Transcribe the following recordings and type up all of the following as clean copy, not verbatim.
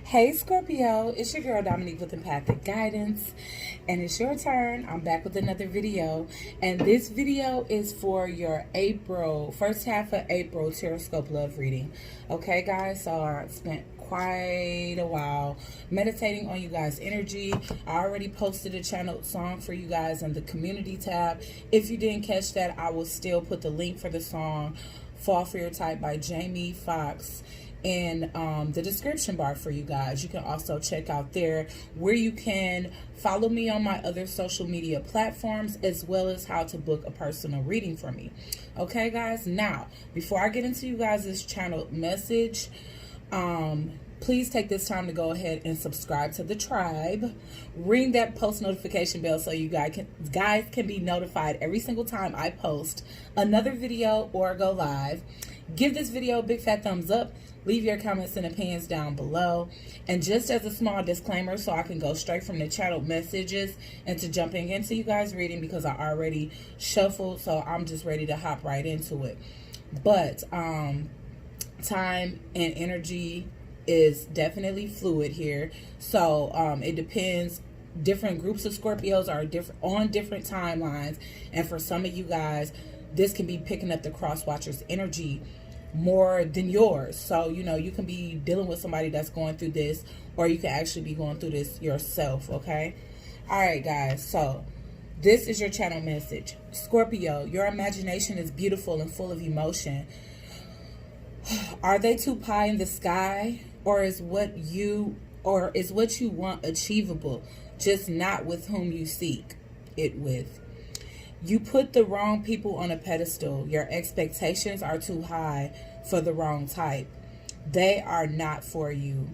Hey Scorpio, it's your girl Dominique with Empathic Guidance, and it's your turn. I'm back with another video, and this video is for your first half of April Teroscope Love reading. Okay guys, so I spent quite a while meditating on you guys' energy. I already posted a channeled song for you guys in the community tab. If you didn't catch that, I will still put the link for the song Fall for Your Type by Jamie Foxx in the description bar for you guys. You can also check out there where you can follow me on my other social media platforms, as well as how to book a personal reading from me. Okay guys, now before I get into you guys' channel message, please take this time to go ahead and subscribe to the tribe. Ring that post notification bell so you guys can be notified every single time I post another video or go live. Give this video a big fat thumbs up. Leave your comments and opinions down below. And just as a small disclaimer, so I can go straight from the channel messages into jumping into you guys reading, because I already shuffled, so I'm just ready to hop right into it. But time and energy is definitely fluid here. So it depends. Different groups of Scorpios are on different timelines. And for some of you guys, this can be picking up the cross watcher's energy more than yours. So, you know, you can be dealing with somebody that's going through this, or you can actually be going through this yourself, okay? All right, guys. So, this is your channel message. Scorpio, your imagination is beautiful and full of emotion. Are they too pie in the sky, or is what you want achievable, just not with whom you seek it with? You put the wrong people on a pedestal. Your expectations are too high for the wrong type. They are not for you.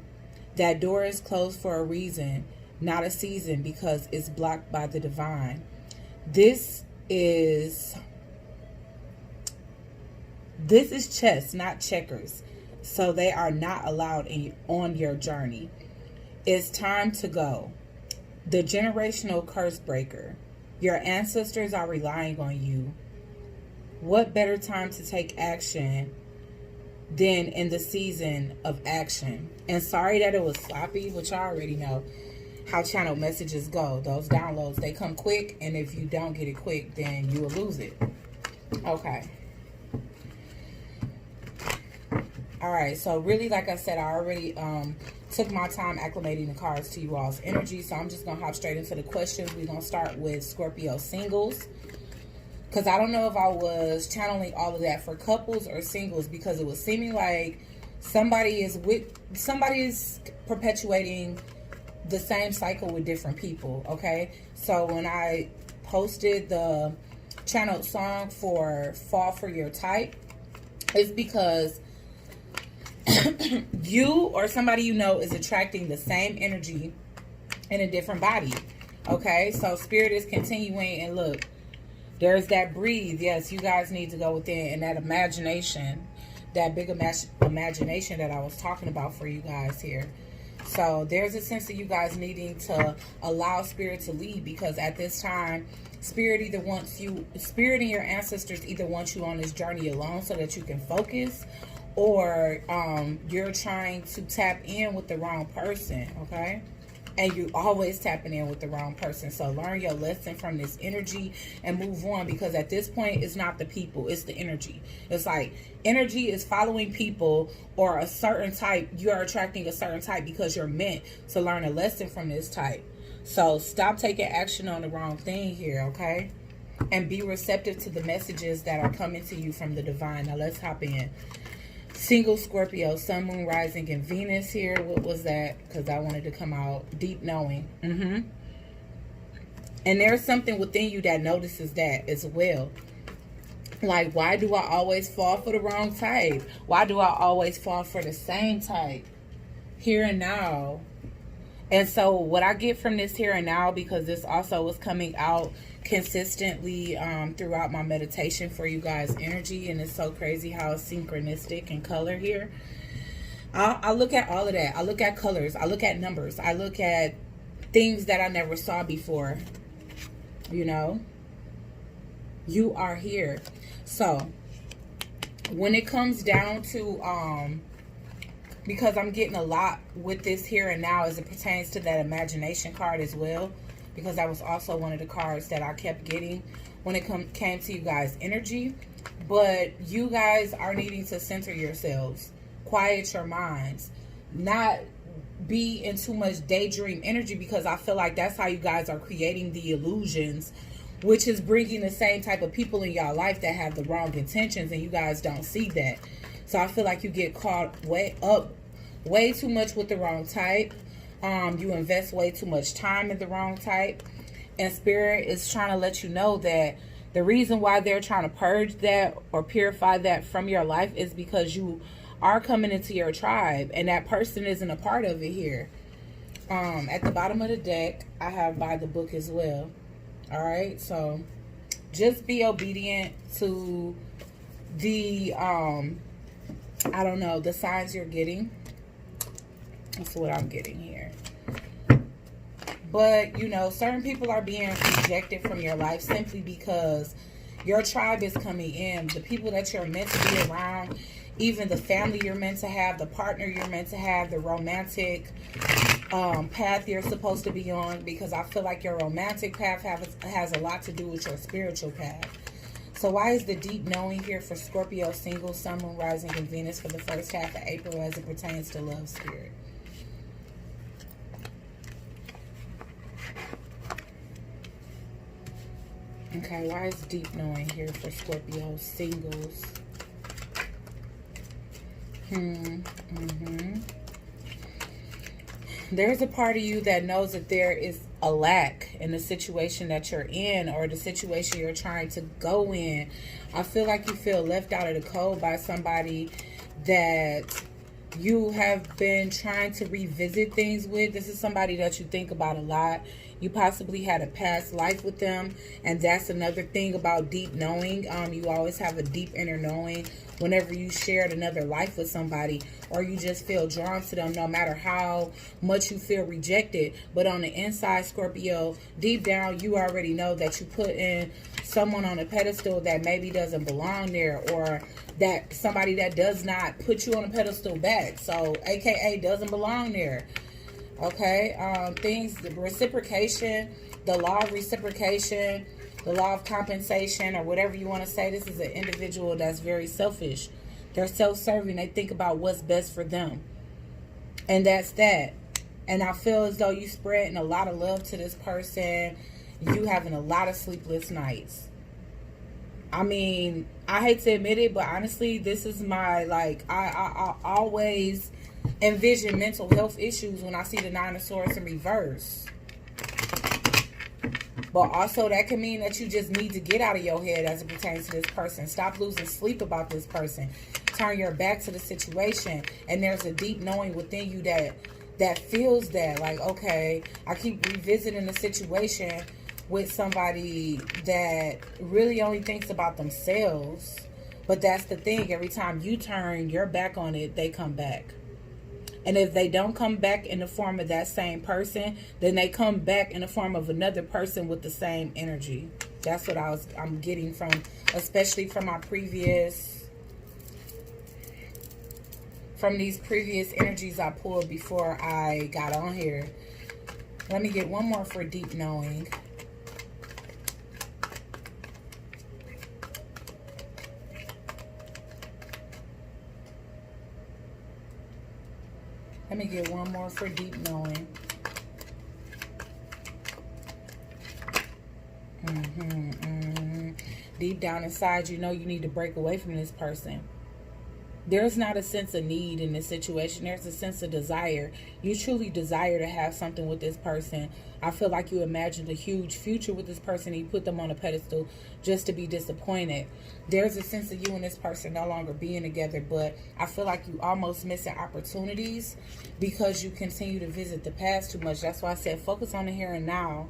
That door is closed for a reason, not a season, because it's blocked by the divine. This is chess, not checkers. So they are not allowed on your journey. It's time to go. The generational curse breaker. Your ancestors are relying on you. What better time to take action than in the season of action? And sorry that it was sloppy, which I already know how channel messages go. Those downloads, they come quick, and if you don't get it quick, then you will lose it. Okay. All right, so really, like I said, I already took my time acclimating the cards to you all's energy, so I'm just going to hop straight into the questions. We're going to start with Scorpio singles, because I don't know if I was channeling all of that for couples or singles, because it was seeming like somebody is perpetuating the same cycle with different people, okay? So when I posted the channeled song for Fall for Your Type, it's because you or somebody you know is attracting the same energy in a different body. Okay, so spirit is continuing, and look, there's that breathe. Yes, you guys need to go within, and that imagination, that big imagination that I was talking about for you guys here. So there's a sense of you guys needing to allow spirit to lead, because at this time, spirit and your ancestors either want you on this journey alone so that you can focus, or you're trying to tap in with the wrong person, okay? And you're always tapping in with the wrong person. So learn your lesson from this energy and move on, because at this point, it's not the people, it's the energy. It's like energy is following people or a certain type. You're attracting a certain type because you're meant to learn a lesson from this type. So stop taking action on the wrong thing here, okay? And be receptive to the messages that are coming to you from the divine. Now let's hop in. Single Scorpio, Sun, Moon, Rising, and Venus here. What was that? Because I wanted to come out deep knowing. And there's something within you that notices that as well. Like, why do I always fall for the wrong type? Why do I always fall for the same type? Here and now. And so what I get from this here and now, because this also was coming out consistently throughout my meditation for you guys' energy, and it's so crazy how it's synchronistic in color here. I look at all of that. I look at colors. I look at numbers. I look at things that I never saw before. You know, you are here. So when it comes down to because I'm getting a lot with this here and now as it pertains to that imagination card as well, because that was also one of the cards that I kept getting when it came to you guys' energy. But you guys are needing to center yourselves, quiet your minds, not be in too much daydream energy, because I feel like that's how you guys are creating the illusions, which is bringing the same type of people in y'all life that have the wrong intentions, and you guys don't see that. So I feel like you get caught way too much with the wrong type. You invest way too much time in the wrong type. And Spirit is trying to let you know that the reason why they're trying to purge that or purify that from your life is because you are coming into your tribe, and that person isn't a part of it here. At the bottom of the deck, I have by the book as well. All right, so just be obedient to the I don't know, the signs you're getting. That's what I'm getting here. But, you know, certain people are being rejected from your life simply because your tribe is coming in. The people that you're meant to be around, even the family you're meant to have, the partner you're meant to have, the romantic path you're supposed to be on, because I feel like your romantic path has a lot to do with your spiritual path. So why is the deep knowing here for Scorpio single, Sun, Moon, Rising, and Venus for the first half of April as it pertains to love, Spirit? Okay, why is deep knowing here for Scorpio singles? There's a part of you that knows that there is a lack in the situation that you're in, or the situation you're trying to go in. I feel like you feel left out of the cold by somebody that you have been trying to revisit things with. This is somebody that you think about a lot. You possibly had a past life with them, and that's another thing about deep knowing. You always have a deep inner knowing whenever you shared another life with somebody, or you just feel drawn to them no matter how much you feel rejected. But on the inside, Scorpio, deep down, you already know that you put in someone on a pedestal that maybe doesn't belong there, or that somebody that does not put you on a pedestal back, so aka doesn't belong there. Okay, the reciprocation, the law of reciprocation, the law of compensation, or whatever you want to say. This is an individual that's very selfish. They're self-serving. They think about what's best for them, and that's that. And I feel as though you spreading a lot of love to this person. You having a lot of sleepless nights. I mean, I hate to admit it, but honestly, this is my, like, I always envision mental health issues when I see the Nine of Swords in reverse. But also that can mean that you just need to get out of your head as it pertains to this person. Stop losing sleep about this person. Turn your back to the situation. And there's a deep knowing within you that feels that, like, okay, I keep revisiting the situation with somebody that really only thinks about themselves. But that's the thing. Every time you turn your back on it, they come back. And if they don't come back in the form of that same person, then they come back in the form of another person with the same energy. That's what I'm getting from, especially from these previous energies I pulled before I got on here. Let me get one more for deep knowing. Let me get one more for deep knowing. Deep down inside, you know you need to break away from this person. There's not a sense of need in this situation. There's a sense of desire. You truly desire to have something with this person. I feel like you imagined a huge future with this person and you put them on a pedestal just to be disappointed. There's a sense of you and this person no longer being together, but I feel like you almost missing opportunities because you continue to visit the past too much. That's why I said focus on the here and now.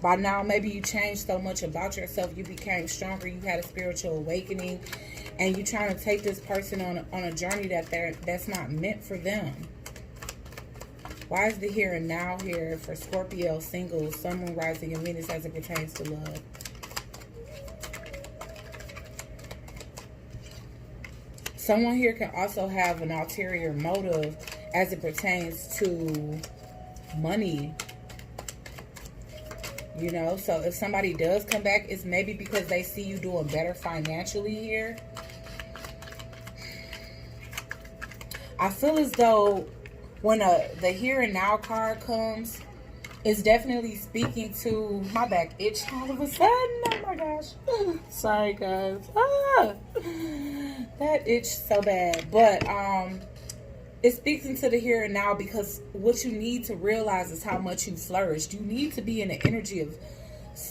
By now, maybe you changed so much about yourself. You became stronger. You had a spiritual awakening. And you're trying to take this person on a journey that's not meant for them. Why is the here and now here for Scorpio, single, Sun, Moon, Rising, and Venus as it pertains to love? Someone here can also have an ulterior motive as it pertains to money. You know, so if somebody does come back, it's maybe because they see you doing better financially here. I feel as though when the here and now card comes, it's definitely speaking to my back itch all of a sudden. Oh my gosh. Sorry guys. That itch so bad. But it speaks into the here and now, because what you need to realize is how much you flourished. You need to be in the energy of,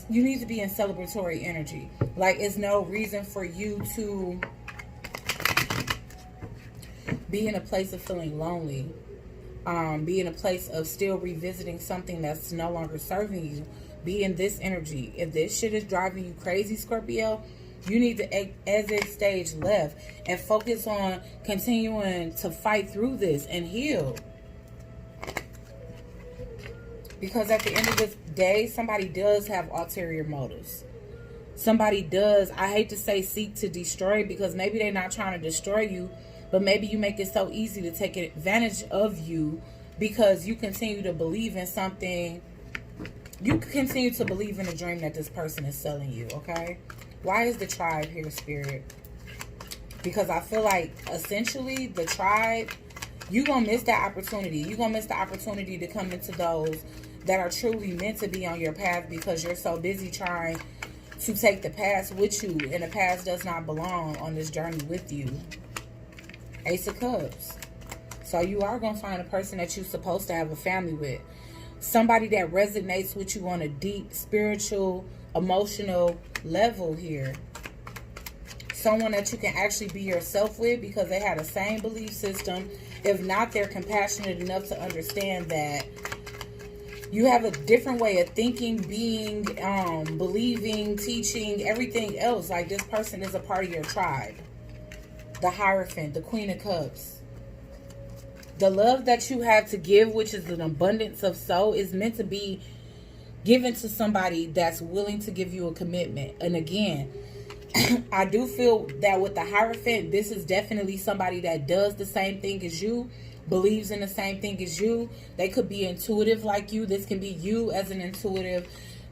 you need to be in celebratory energy. Like, it's no reason for you to be in a place of feeling lonely. Be in a place of still revisiting something that's no longer serving you. Be in this energy. If this shit is driving you crazy, Scorpio, you need to exit stage left and focus on continuing to fight through this and heal. Because at the end of this day, somebody does have ulterior motives. Somebody does, I hate to say seek to destroy, because maybe they're not trying to destroy you, but maybe you make it so easy to take advantage of you because you continue to believe in something. You continue to believe in a dream that this person is selling you, okay? Why is the tribe here, Spirit? Because I feel like essentially the tribe, you're going to miss that opportunity. You're going to miss the opportunity to come into those that are truly meant to be on your path, because you're so busy trying to take the past with you, and the past does not belong on this journey with you. Ace of Cups. So you are going to find a person that you're supposed to have a family with. Somebody that resonates with you on a deep spiritual, emotional level here. Someone that you can actually be yourself with, because they have the same belief system. If not, they're compassionate enough to understand that you have a different way of thinking, being, believing, teaching, everything else. Like, this person is a part of your tribe. The Hierophant, the Queen of Cups. The love that you have to give, which is an abundance of soul, is meant to be given to somebody that's willing to give you a commitment. And again, I do feel that with the Hierophant, this is definitely somebody that does the same thing as you, believes in the same thing as you. They could be intuitive like you. This can be you as an intuitive.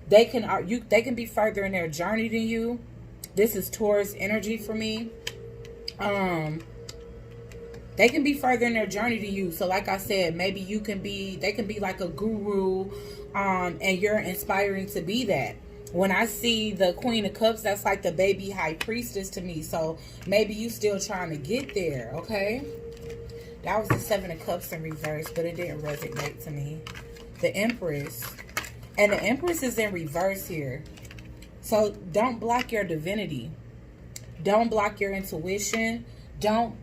They can be further in their journey than you. This is Taurus energy for me. They can be further in their journey to you. So like I said, maybe they can be like a guru, and you're inspiring to be that. When I see the Queen of Cups, that's like the baby high priestess to me. So maybe you still trying to get there, okay? That was the Seven of Cups in reverse, but it didn't resonate to me. The Empress. And the Empress is in reverse here. So don't block your divinity. Don't block your intuition. Don't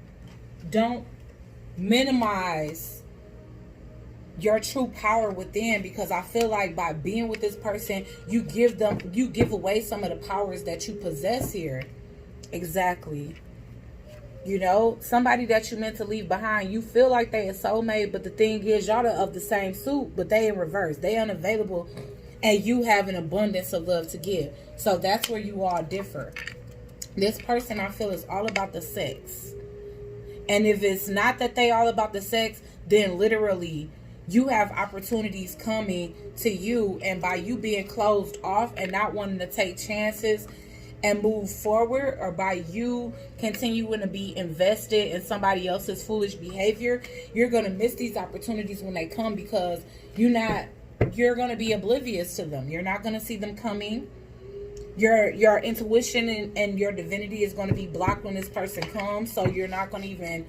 minimize your true power within, because I feel like by being with this person, you give away some of the powers that you possess here. Exactly. You know, somebody that you meant to leave behind, you feel like they a soulmate, but the thing is, y'all are of the same suit, but they in reverse. They unavailable, and you have an abundance of love to give. So that's where you all differ. This person, I feel, is all about the sex. And if it's not that they all about the sex, then literally you have opportunities coming to you. And by you being closed off and not wanting to take chances and move forward, or by you continuing to be invested in somebody else's foolish behavior, you're going to miss these opportunities when they come, because you're going to be oblivious to them. You're not going to see them coming. Your intuition and your divinity is going to be blocked when this person comes, so you're not going to even...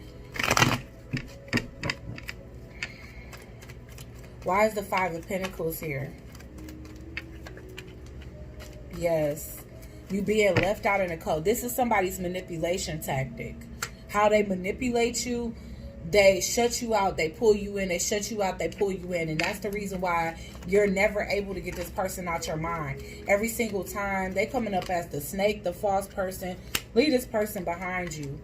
Why is the Five of Pentacles here? Yes. You being left out in the cold. This is somebody's manipulation tactic. How they manipulate you. They shut you out, they pull you in. They shut you out, they pull you in. And that's the reason why you're never able to get this person out your mind. Every single time, they coming up as the snake, the false person. Leave this person behind you.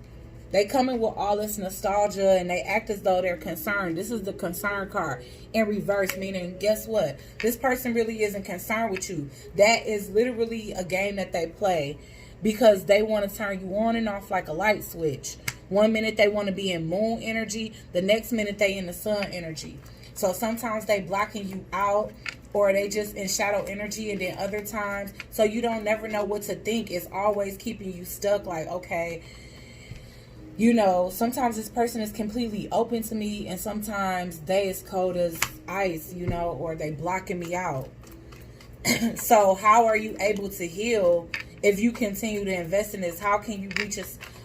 They come in with all this nostalgia, and they act as though they're concerned. This is the concern card in reverse, meaning, guess what? This person really isn't concerned with you. That is literally a game that they play because they want to turn you on and off like a light switch. One minute they want to be in moon energy, the next minute they in the sun energy. So sometimes they blocking you out, or they just in shadow energy, and then other times, so you don't never know what to think. It's always keeping you stuck, like, okay, you know, sometimes this person is completely open to me, and sometimes they as cold as ice, you know, or they blocking me out. So how are you able to heal if you continue to invest in this? How can you reach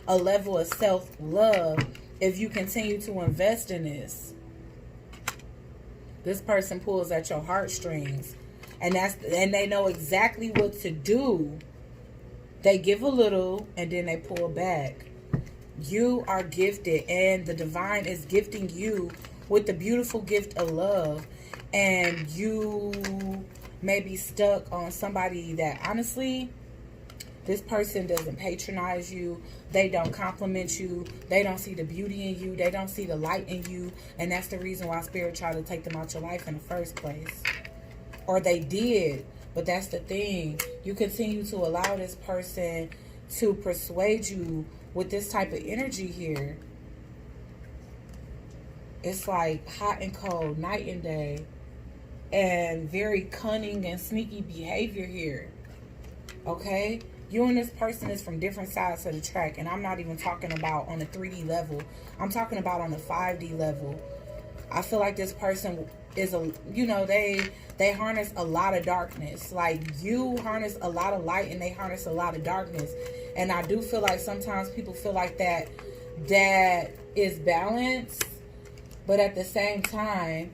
a level of self-love if you continue to invest in this? This person pulls at your heartstrings, and they know exactly what to do. They give a little and then they pull back. You are gifted, and the divine is gifting you with the beautiful gift of love, and you may be stuck on somebody that honestly, this person doesn't patronize you. They don't compliment you. They don't see the beauty in you. They don't see the light in you. And that's the reason why Spirit tried to take them out your life in the first place. Or they did. But that's the thing. You continue to allow this person to persuade you with this type of energy here. It's like hot and cold, night and day. And very cunning and sneaky behavior here. Okay? You and this person is from different sides of the track. And I'm not even talking about on the 3D level. I'm talking about on the 5D level. I feel like this person is they harness a lot of darkness. Like, you harness a lot of light and they harness a lot of darkness. And I do feel like sometimes people feel like that is balanced. But at the same time,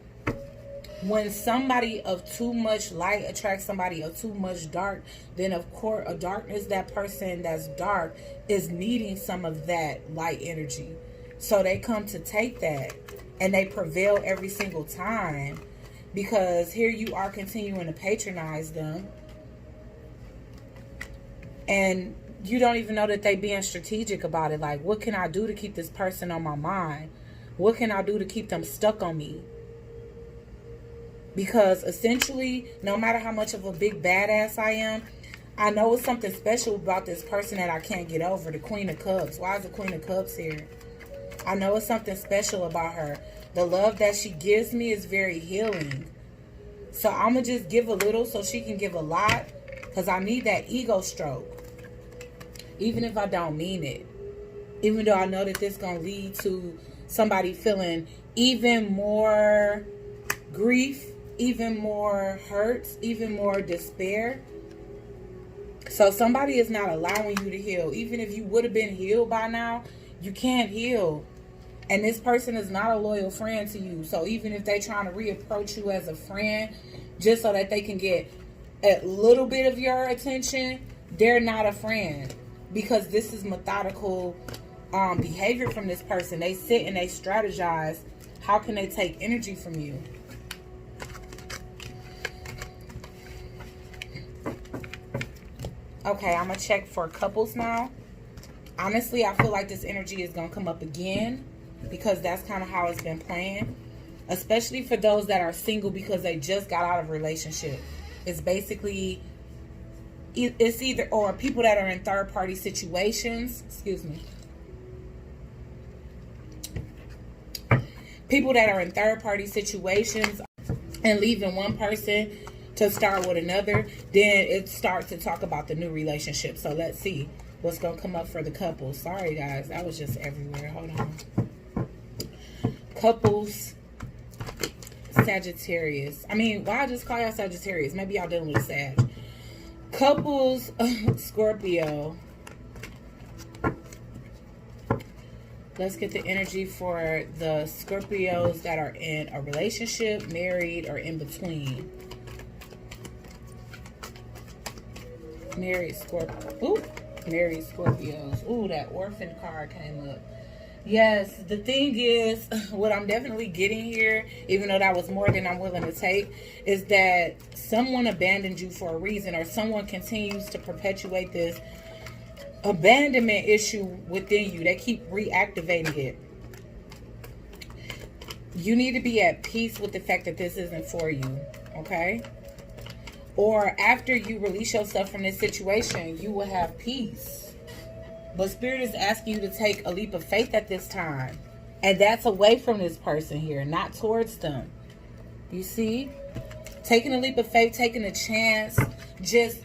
when somebody of too much light attracts somebody of too much dark, then of course a darkness, that person that's dark is needing some of that light energy. So they come to take that, and they prevail every single time, because here you are continuing to patronize them, and you don't even know that they being strategic about it. Like, what can I do to keep this person on my mind? What can I do to keep them stuck on me? Because essentially, no matter how much of a big badass I am, I know it's something special about this person that I can't get over. The Queen of Cups. Why is the Queen of Cups here? I know it's something special about her. The love that she gives me is very healing. So I'm going to just give a little so she can give a lot. Because I need that ego stroke. Even if I don't mean it. Even though I know that this is going to lead to somebody feeling even more grief, even more hurts, even more despair. So somebody is not allowing you to heal. Even if you would have been healed by now, you can't heal. And this person is not a loyal friend to you. So even if they're trying to reapproach you as a friend, just so that they can get a little bit of your attention, they're not a friend. Because this is methodical behavior from this person. They sit and they strategize. How can they take energy from you? Okay, I'm going to check for couples now. Honestly, I feel like this energy is going to come up again, because that's kind of how it's been playing. Especially for those that are single because they just got out of a relationship. It's basically, it's either, or people that are in third-party situations. Excuse me. People that are in third-party situations and leaving one person to start with another, then it starts to talk about the new relationship. So let's see what's going to come up for the couples. Sorry, guys. That was just everywhere. Hold on. Couples, Sagittarius. I mean, why I just call y'all Sagittarius? Maybe y'all dealing with a Sag. Couples, Scorpio. Let's get the energy for the Scorpios that are in a relationship, married, or in between. Married Scorpio. Ooh, married Scorpios. Ooh, that orphan card came up. Yes, the thing is, what I'm definitely getting here, even though that was more than I'm willing to take, is that someone abandoned you for a reason, or someone continues to perpetuate this abandonment issue within you. They keep reactivating it. You need to be at peace with the fact that this isn't for you, okay? Or after you release yourself from this situation, you will have peace. But Spirit is asking you to take a leap of faith at this time. And that's away from this person here, not towards them. You see? Taking a leap of faith, taking a chance, just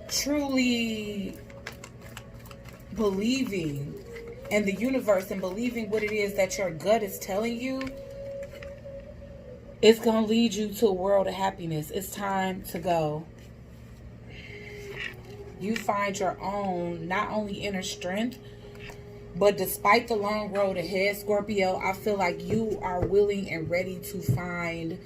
truly believing in the universe and believing what it is that your gut is telling you. It's going to lead you to a world of happiness. It's time to go. You find your own, not only inner strength, but despite the long road ahead, Scorpio, I feel like you are willing and ready to find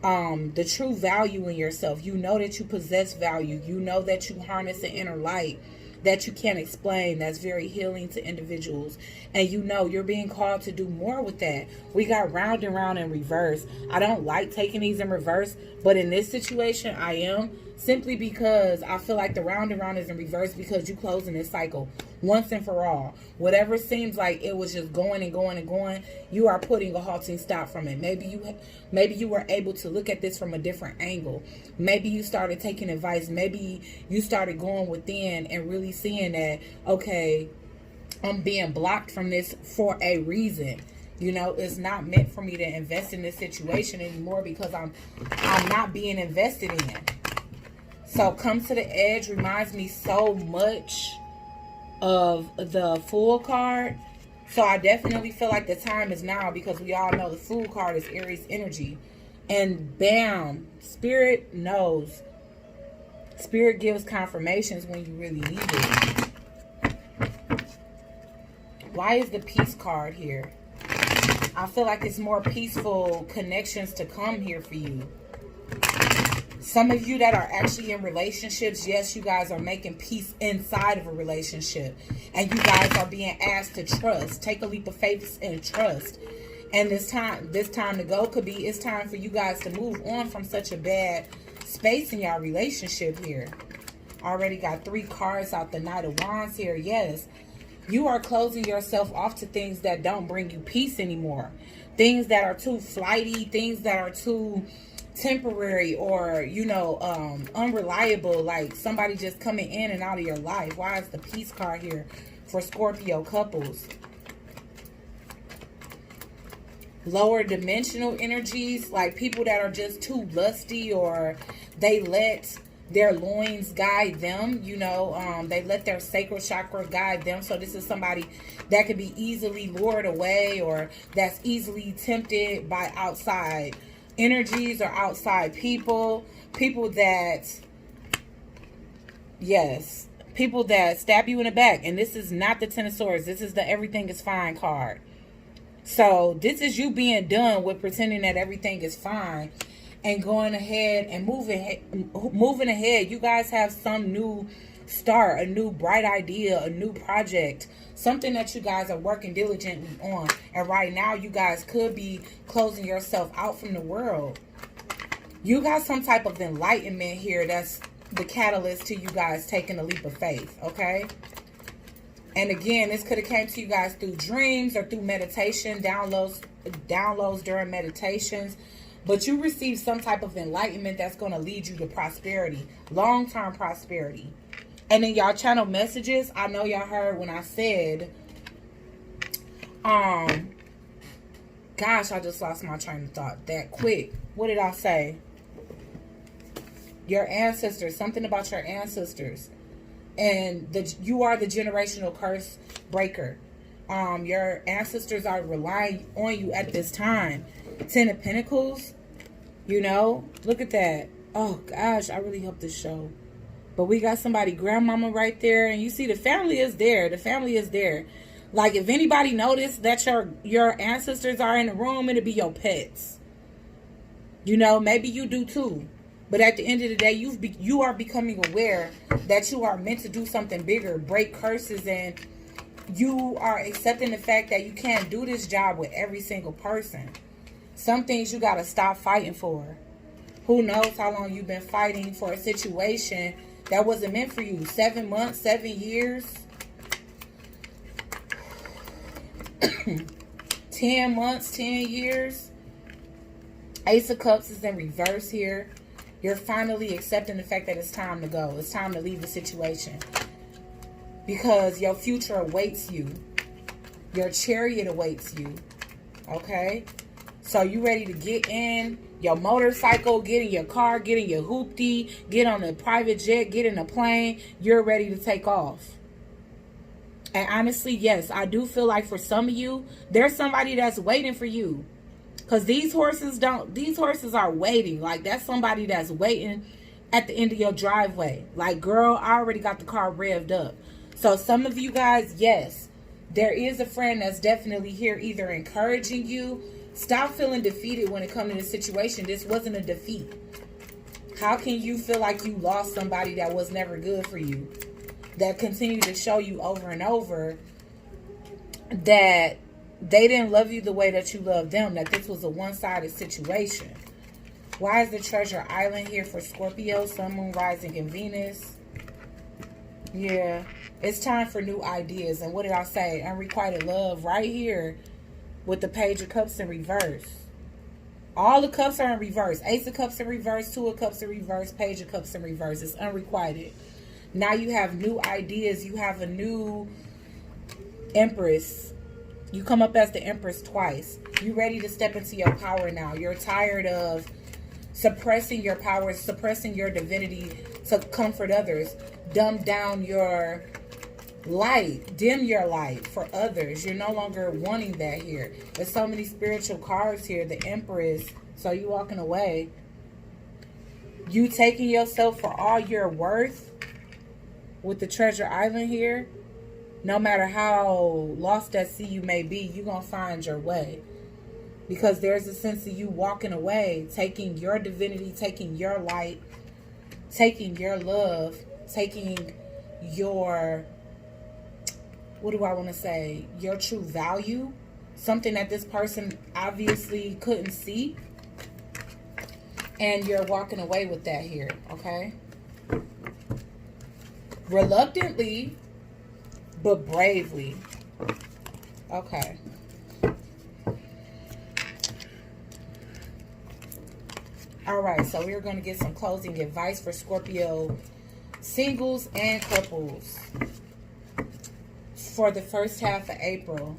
the true value in yourself. You know that you possess value. You know that you harness an inner light that you can't explain, that's very healing to individuals. And you know you're being called to do more with that. We got round and round in reverse. I don't like taking these in reverse, but in this situation I am, simply because I feel like the round and round is in reverse because you closing this cycle once and for all. Whatever seems like it was just going and going and going, you are putting a halting stop from it. Maybe you were able to look at this from a different angle. Maybe you started taking advice. Maybe you started going within and really seeing that, okay, I'm being blocked from this for a reason. You know, it's not meant for me to invest in this situation anymore because I'm not being invested in. So Come to the Edge reminds me so much of the Fool card. So I definitely feel like the time is now, because we all know the Fool card is Aries energy. And bam, Spirit knows. Spirit gives confirmations when you really need it. Why is the Peace card here? I feel like it's more peaceful connections to come here for you. Some of you that are actually in relationships, yes, you guys are making peace inside of a relationship. And you guys are being asked to trust. Take a leap of faith and trust. And this time to go could be, it's time for you guys to move on from such a bad space in your relationship here. Already got 3 cards out, the Knight of Wands here. Yes, you are closing yourself off to things that don't bring you peace anymore. Things that are too flighty, things that are too temporary, or you know, unreliable, like somebody just coming in and out of your life. Why is the Peace card here for Scorpio couples? Lower dimensional energies, like people that are just too lusty, or they let their loins guide them, you know, they let their sacral chakra guide them. So this is somebody that could be easily lured away, or that's easily tempted by outside energies or outside people that, yes, people that stab you in the back. And this is not the Ten of Swords. This is the Everything is Fine card. So this is you being done with pretending that everything is fine and going ahead and moving ahead. You guys have some new start, a new bright idea, a new project, something that you guys are working diligently on. And right now you guys could be closing yourself out from the world. You got some type of enlightenment here that's the catalyst to you guys taking a leap of faith, okay? And again, this could have came to you guys through dreams or through meditation, downloads during meditations. But you receive some type of enlightenment that's going to lead you to prosperity, long-term prosperity. And in y'all channel messages, I know y'all heard when I said, gosh, I just lost my train of thought that quick. What did I say? Your ancestors, something about your ancestors. And you are the generational curse breaker. Your ancestors are relying on you at this time. 10 of Pentacles, you know, look at that. Oh gosh, I really hope this show. But we got somebody, grandmama right there, and you see the family is there. The family is there. Like if anybody noticed that your ancestors are in the room, it'll be your pets. You know, maybe you do too. But at the end of the day, you are becoming aware that you are meant to do something bigger, break curses, and you are accepting the fact that you can't do this job with every single person. Some things you got to stop fighting for. Who knows how long you've been fighting for a situation that wasn't meant for you. 7 months, 7 years, 10 months, 10 years. Ace of Cups is in reverse here. You're finally accepting the fact that it's time to go. It's time to leave the situation. because your future awaits you. Your chariot awaits you. Okay? So you ready to get in your motorcycle, get in your car, get in your hoopty, get on a private jet, get in a plane. You're ready to take off. And honestly, yes, I do feel like for some of you, there's somebody that's waiting for you. Because these horses are waiting. Like, that's somebody that's waiting at the end of your driveway. Like, girl, I already got the car revved up. So some of you guys, yes, there is a friend that's definitely here either encouraging you. Stop feeling defeated when it comes to this situation. This wasn't a defeat. How can you feel like you lost somebody that was never good for you? That continued to show you over and over that they didn't love you the way that you loved them. That this was a one-sided situation. Why is the treasure island here for Scorpio, Sun, Moon, Rising, and Venus? Yeah, it's time for new ideas. And what did I say? Unrequited love right here with the Page of Cups in reverse. All the cups are in reverse. Ace of Cups in reverse, Two of Cups in reverse, Page of Cups in reverse. It's unrequited. Now you have new ideas. You have a new Empress. You come up as the Empress twice. You ready to step into your power now. You're tired of suppressing your power, suppressing your divinity to comfort others. Dumb down your light. Dim your light for others. You're no longer wanting that here. There's so many spiritual cards here. The Empress. So you walking away. You taking yourself for all you're worth. With the treasure island here, no matter how lost at sea you may be, you're going to find your way. Because there's a sense of you walking away, taking your divinity, taking your light, taking your love, taking your, what do I want to say, your true value, something that this person obviously couldn't see, and you're walking away with that here, okay? Reluctantly, but bravely. Okay. Alright, so we're going to get some closing advice for Scorpio singles and couples for the first half of April.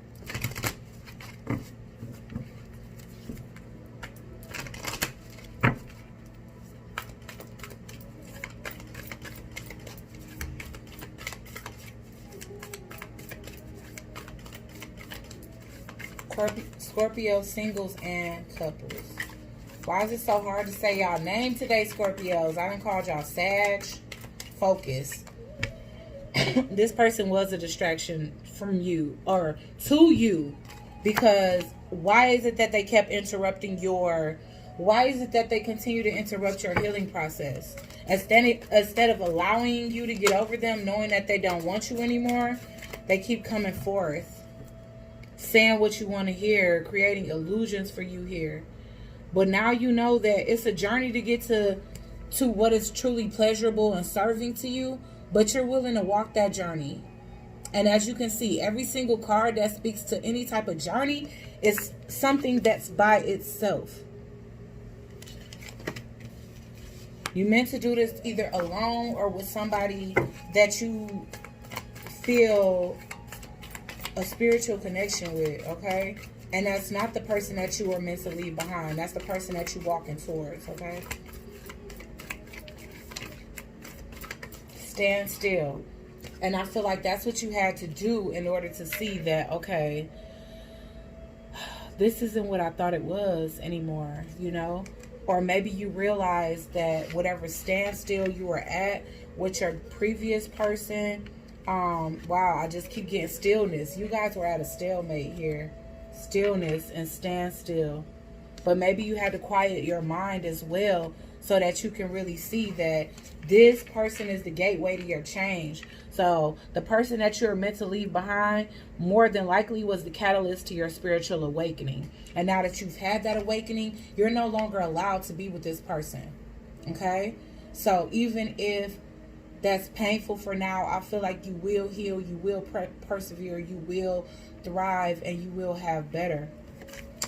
Scorpio singles and couples. Why is it so hard to say y'all name today, Scorpios? I done called y'all Sag. Focus. This person was a distraction from you or to you, because why is it that they kept interrupting why is it that they continue to interrupt your healing process? Instead of allowing you to get over them, knowing that they don't want you anymore, they keep coming forth, saying what you want to hear, creating illusions for you here. But now you know that it's a journey to get to what is truly pleasurable and serving to you, but you're willing to walk that journey. And as you can see, every single card that speaks to any type of journey is something that's by itself. You meant to do this either alone or with somebody that you feel a spiritual connection with, okay? And that's not the person that you were meant to leave behind. That's the person that you're walking towards, okay? Stand still. And I feel like that's what you had to do in order to see that, okay, this isn't what I thought it was anymore, you know? Or maybe you realize that whatever standstill you were at with your previous person, wow, I just keep getting stillness. You guys were at a stalemate here. Stillness and standstill. But maybe you had to quiet your mind as well so that you can really see that this person is the gateway to your change. So the person that you're meant to leave behind more than likely was the catalyst to your spiritual awakening. And now that you've had that awakening, you're no longer allowed to be with this person. Okay? So even if that's painful for now, I feel like you will heal, you will persevere, you will thrive, and you will have better.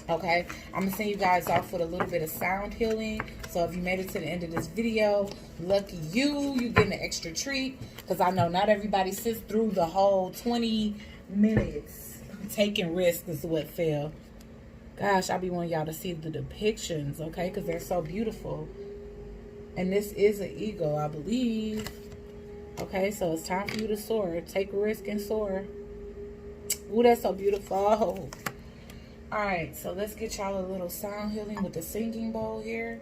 Okay, I'm gonna send you guys off with a little bit of sound healing. So if you made it to the end of this video, lucky you getting an extra treat, because I know not everybody sits through the whole 20 minutes. Taking risks is what fell. Gosh, I be wanting y'all to see the depictions, okay, because they're so beautiful. And this is an eagle, I believe. Okay, so it's time for you to soar. Take a risk and soar. Ooh, that's so beautiful. Alright, so let's get y'all a little sound healing with the singing bowl here.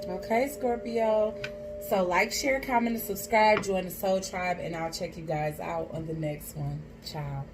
Okay, Scorpio. So like, share, comment, and subscribe. Join the Soul Tribe, and I'll check you guys out on the next one. Ciao.